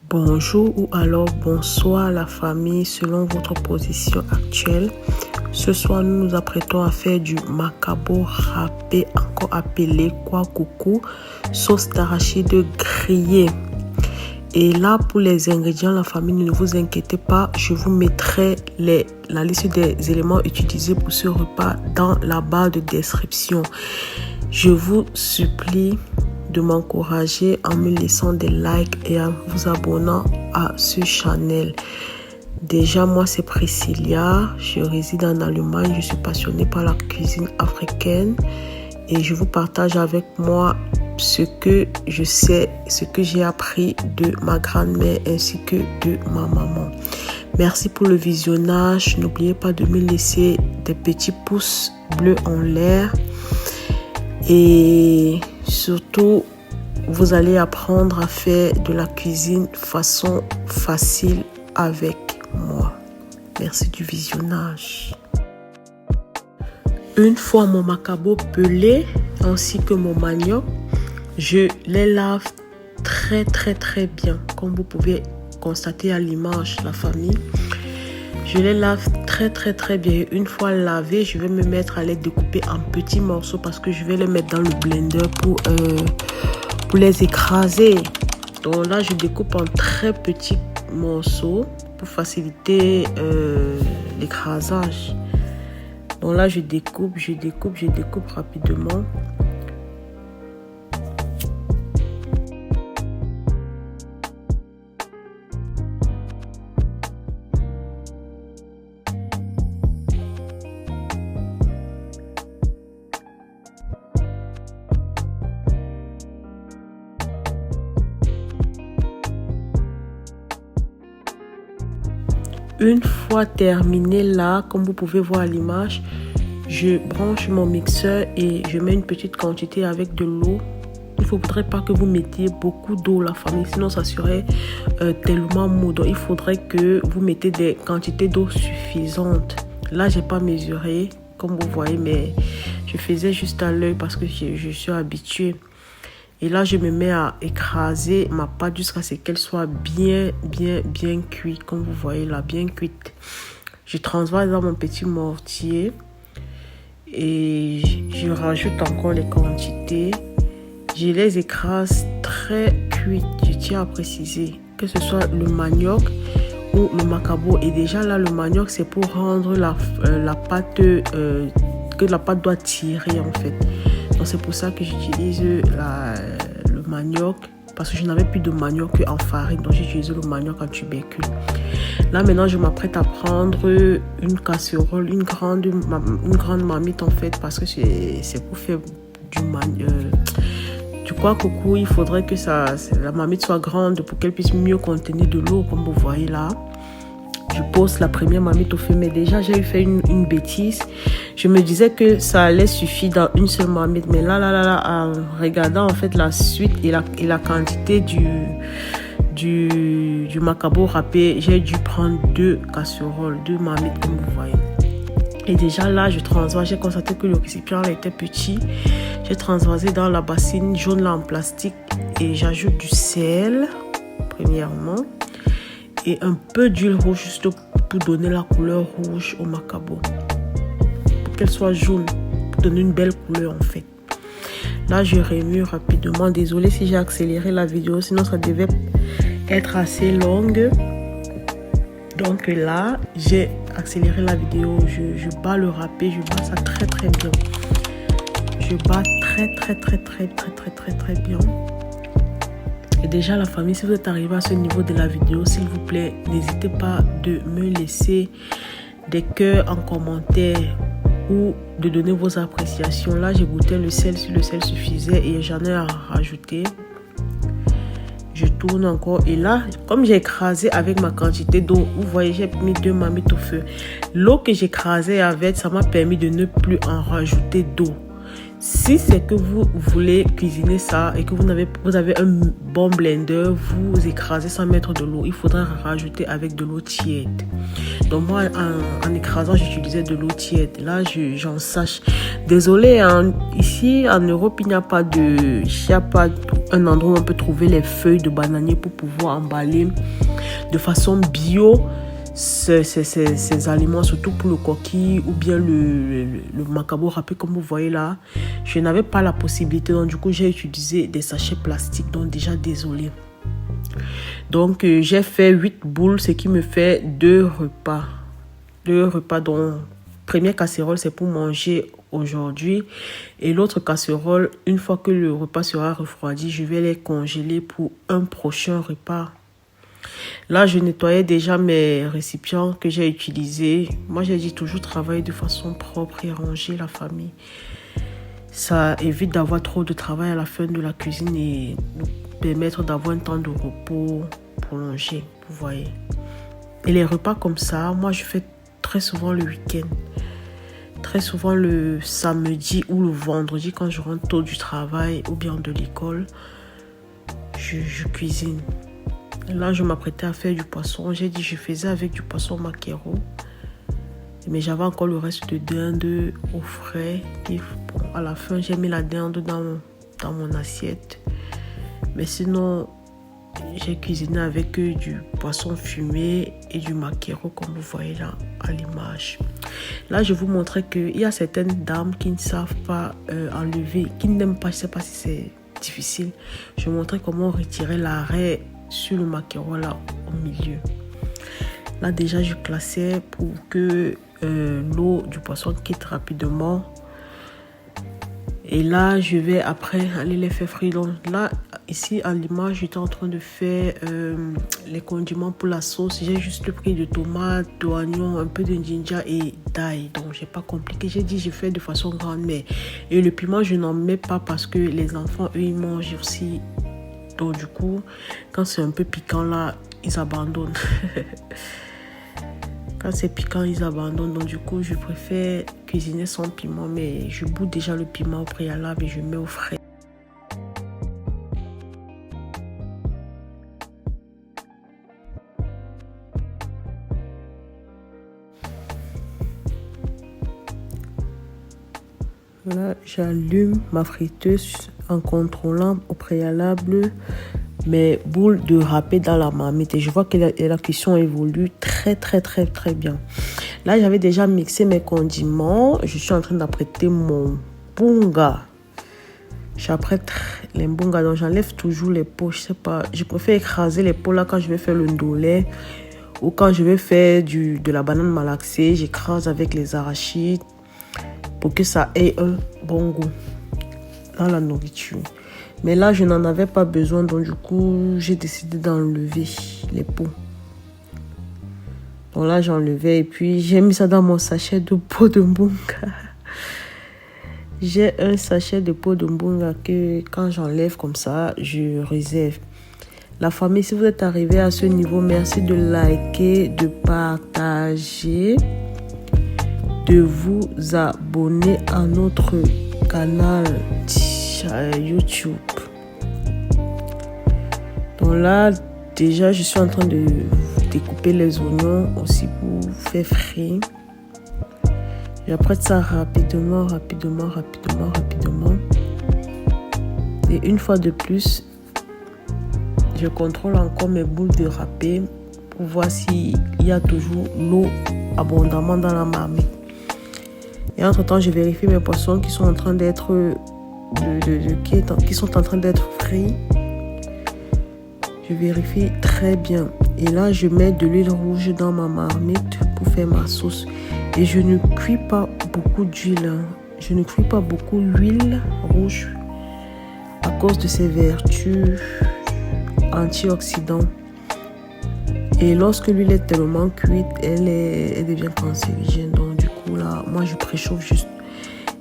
Bonjour ou alors bonsoir la famille selon votre position actuelle. Ce soir, nous nous apprêtons à faire du macabo râpé, encore appelé quoi coucou, sauce d'arachide grillée. Et là, pour les ingrédients, la famille, ne vous inquiétez pas, je vous mettrai la liste des éléments utilisés pour ce repas dans la barre de description. Je vous supplie de m'encourager en me laissant des likes et en vous abonnant à ce channel. Déjà, moi, c'est Priscilla. Je réside en Allemagne. Je suis passionnée par la cuisine africaine et je vous partage avec moi ce que je sais, ce que j'ai appris de ma grand-mère ainsi que de ma maman. Merci pour le visionnage. N'oubliez pas de me laisser des petits pouces bleus en l'air. Et surtout, vous allez apprendre à faire de la cuisine façon facile avec moi. Merci du visionnage. Une fois mon macabo pelé ainsi que mon manioc, je les lave très bien. Comme vous pouvez constater à l'image, la famille. Je les lave très bien. Une fois lavés, je vais me mettre à les découper en petits morceaux parce que je vais les mettre dans le blender pour les écraser. Donc là, je découpe en très petits morceaux pour faciliter l'écrasage. Donc là, je découpe rapidement. Une fois terminé là, comme vous pouvez voir à l'image, je branche mon mixeur et je mets une petite quantité avec de l'eau. Il ne faudrait pas que vous mettiez beaucoup d'eau, la famille, sinon ça serait tellement mou. Donc il faudrait que vous mettez des quantités d'eau suffisantes. Là, j'ai pas mesuré, comme vous voyez, mais je faisais juste à l'œil parce que je suis habituée. Et là, je me mets à écraser ma pâte jusqu'à ce qu'elle soit bien cuite. Comme vous voyez là, bien cuite. Je transvase dans mon petit mortier. Et je rajoute encore les quantités. Je les écrase très cuites. Je tiens à préciser que ce soit le manioc ou le macabo. Et déjà là, le manioc, c'est pour rendre la pâte, que la pâte doit tirer en fait. Donc c'est pour ça que j'utilise le manioc, parce que je n'avais plus de manioc en farine, donc j'ai utilisé le manioc en tubercule. Là maintenant je m'apprête à prendre une casserole, une grande marmite en fait, parce que c'est pour faire du quoi coucou. Il faudrait que la marmite soit grande pour qu'elle puisse mieux contenir de l'eau, comme vous voyez là. Je pose la première marmite au feu, mais déjà j'ai fait une bêtise. Je me disais que ça allait suffire dans une seule marmite, mais là, en regardant en fait la suite et la quantité du macabo râpé, j'ai dû prendre 2 casseroles, 2 marmites comme vous voyez. Et déjà là, je transvase. J'ai constaté que le récipient là était petit. J'ai transvasé dans la bassine jaune là en plastique et j'ajoute du sel premièrement. Et un peu d'huile rouge juste pour donner la couleur rouge au macabo. Pour qu'elle soit jaune, pour donner une belle couleur en fait. Là, je remue rapidement. Désolée si j'ai accéléré la vidéo, sinon ça devait être assez longue. Donc là, j'ai accéléré la vidéo. Je bats le râpé, je bats ça très bien. Je bats très bien. Et déjà la famille, si vous êtes arrivé à ce niveau de la vidéo, s'il vous plaît, n'hésitez pas de me laisser des cœurs en commentaire ou de donner vos appréciations. Là, j'ai goûté le sel, si le sel suffisait et j'en ai à rajouter. Je tourne encore et là, comme j'ai écrasé avec ma quantité d'eau, vous voyez, j'ai mis 2 marmites au feu. L'eau que j'écrasais avec, ça m'a permis de ne plus en rajouter d'eau. Si c'est que vous voulez cuisiner ça et que vous avez un bon blender, vous écrasez sans mettre de l'eau, il faudra rajouter avec de l'eau tiède. Donc moi, en écrasant, j'utilisais de l'eau tiède. Là, j'en sache. Désolée, ici en Europe, il n'y a pas un endroit où on peut trouver les feuilles de bananier pour pouvoir emballer de façon bio ces aliments, surtout pour le coquille ou bien le macabo râpé comme vous voyez là. Je n'avais pas la possibilité, donc du coup j'ai utilisé des sachets plastiques, donc déjà désolé. Donc j'ai fait 8 boules, ce qui me fait 2 repas. 2 repas dont première casserole c'est pour manger aujourd'hui et l'autre casserole, une fois que le repas sera refroidi, je vais les congeler pour un prochain repas. Là, je nettoyais déjà mes récipients que j'ai utilisés. Moi, j'ai dit toujours travailler de façon propre et ranger la famille. Ça évite d'avoir trop de travail à la fin de la cuisine et nous permettre d'avoir un temps de repos prolongé, vous voyez. Et les repas comme ça, moi, je fais très souvent le week-end. Très souvent le samedi ou le vendredi quand je rentre tôt du travail ou bien de l'école, je cuisine. Là, je m'apprêtais à faire du poisson. J'ai dit je faisais avec du poisson maquereau. Mais j'avais encore le reste de dinde au frais. Et bon, à la fin, j'ai mis la dinde dans mon assiette. Mais sinon, j'ai cuisiné avec du poisson fumé et du maquereau comme vous voyez là à l'image. Là, je vous montrais qu'il y a certaines dames qui ne savent pas enlever, qui n'aiment pas, je ne sais pas si c'est difficile. Je vous montrais comment retirer l'arrêt sur le maquereau là au milieu. Là déjà je classais pour que l'eau du poisson quitte rapidement. Et là je vais après aller les faire frire. Donc là ici à l'image j'étais en train de faire les condiments pour la sauce. J'ai juste pris de tomates, d'oignons, un peu de ginger et d'ail. Donc j'ai pas compliqué. J'ai dit je fais de façon grande mais et le piment je n'en mets pas parce que les enfants eux ils mangent aussi. Donc du coup, quand c'est un peu piquant là, ils abandonnent. Quand c'est piquant, ils abandonnent. Donc du coup, je préfère cuisiner sans piment. Mais je boute déjà le piment au préalable et je mets au frais. Là, j'allume ma friteuse en contrôlant au préalable mes boules de râpé dans la marmite. Et je vois que la cuisson évolue très bien. Là, j'avais déjà mixé mes condiments. Je suis en train d'apprêter mon bunga. J'apprête les bunga, donc j'enlève toujours les peaux. Je sais pas, je préfère écraser les peaux là quand je vais faire le ndolé ou quand je vais faire de la banane malaxée. J'écrase avec les arachides pour que ça ait un bon goût dans la nourriture. Mais là, je n'en avais pas besoin, donc du coup, j'ai décidé d'enlever les peaux. Donc là, j'ai enlevé et puis j'ai mis ça dans mon sachet de peau de mbunga. J'ai un sachet de peau de mbunga que quand j'enlève comme ça, je réserve. La famille, si vous êtes arrivé à ce niveau, merci de liker, de partager, de vous abonner à notre canal YouTube. Donc là, déjà, je suis en train de découper les oignons aussi pour faire frire. J'apprête ça rapidement. Et une fois de plus, je contrôle encore mes boules de râpé pour voir s'il y a toujours l'eau abondamment dans la marmite. Et entre temps, je vérifie mes poissons qui sont en train d'être frits. Je vérifie très bien. Et là, je mets de l'huile rouge dans ma marmite pour faire ma sauce. Et je ne cuis pas beaucoup d'huile. Je ne cuis pas beaucoup l'huile rouge à cause de ses vertus antioxydants. Et lorsque l'huile est tellement cuite, elle devient cancérigène. Donc du coup là, moi je préchauffe juste.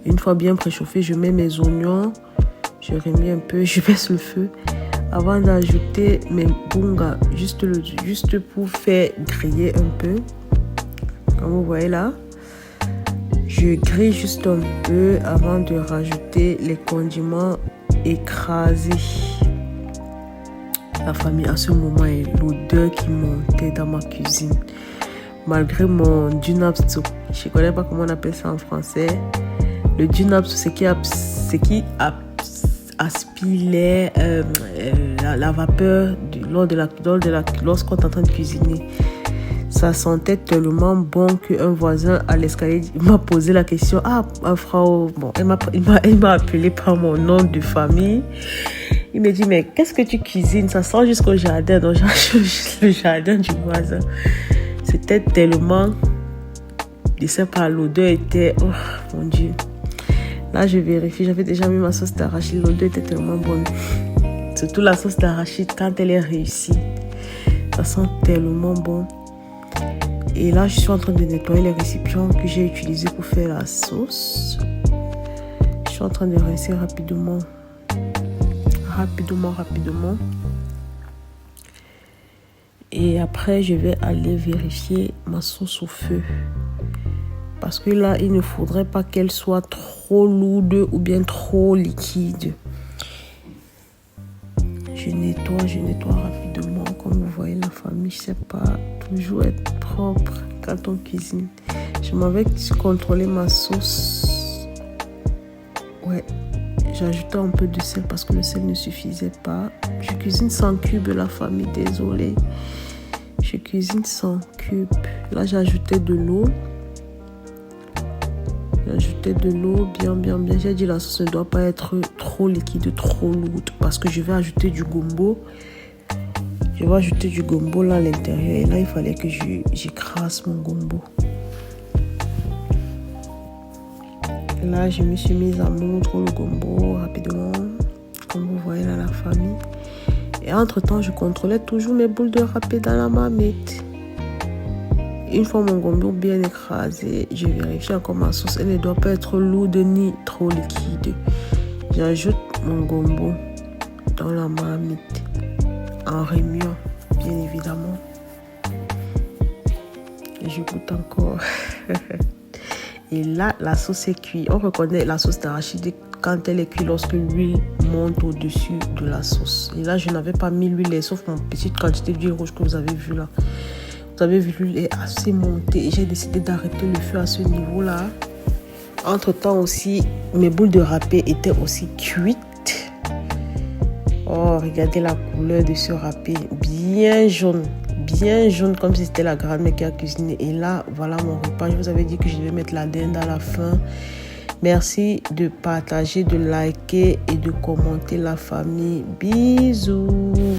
Une fois bien préchauffé, je mets mes oignons. Je remis un peu, je baisse le feu avant d'ajouter mes bunga, juste pour faire griller un peu. Comme vous voyez là, je grille juste un peu avant de rajouter les condiments écrasés. La famille, à ce moment, est l'odeur qui montait dans ma cuisine. Malgré mon dunapsu, je ne connais pas comment on appelle ça en français. Le dunapsu, c'est qui aspire la vapeur lorsqu'on est en train de cuisiner. Ça sentait tellement bon qu'un voisin à l'escalier m'a posé la question. Ah, Frau, bon, il m'a appelé par mon nom de famille. Il me dit, mais qu'est-ce que tu cuisines? Ça sent jusqu'au jardin. Donc, j'ai juste le jardin du voisin. C'était tellement... Je sais pas, l'odeur était... Oh, mon Dieu. Là, je vérifie. J'avais déjà mis ma sauce d'arachide. L'odeur était tellement bonne. Surtout la sauce d'arachide, quand elle est réussie. Ça sent tellement bon. Et là, je suis en train de nettoyer les récipients que j'ai utilisés pour faire la sauce. Je suis en train de rincer rapidement. Et après, je vais aller vérifier ma sauce au feu. Parce que là, il ne faudrait pas qu'elle soit trop lourde ou bien trop liquide. Je nettoie rapidement. Comme vous voyez, la famille, je sais pas, toujours être propre quand on cuisine. Je m'avais contrôlé ma sauce. Ouais, j'ai ajouté un peu de sel parce que le sel ne suffisait pas. Je cuisine sans cube, la famille, désolée. Je cuisine sans cube. Là, j'ai ajouté de l'eau. Bien. J'ai dit la sauce ne doit pas être trop liquide, trop lourde. Parce que je vais ajouter du gombo. Je vais ajouter du gombo là à l'intérieur. Et là, il fallait que j'écrase mon gombo. Et là, je me suis mise à moudre le gombo rapidement. Comme vous voyez là, la famille. Et entre-temps, je contrôlais toujours mes boules de râpé dans la marmite. Une fois mon gombo bien écrasé, je vérifie encore ma sauce. Elle ne doit pas être lourde ni trop liquide. J'ajoute mon gombo dans la marmite en remuant, bien évidemment. Et je goûte encore. Et là, la sauce est cuite. On reconnaît la sauce d'arachide quand elle est cuite lorsque l'huile monte au-dessus de la sauce. Et là, je n'avais pas mis l'huile, sauf une petite quantité d'huile rouge que vous avez vu là. Vous avez vu, l'huile est assez montée et j'ai décidé d'arrêter le feu à ce niveau-là. Entre-temps aussi, mes boules de râpé étaient aussi cuites. Oh, regardez la couleur de ce râpé. Bien jaune comme si c'était la grand-mère qui a cuisiné. Et là, voilà mon repas. Je vous avais dit que je devais mettre la dinde à la fin. Merci de partager, de liker et de commenter la famille. Bisous.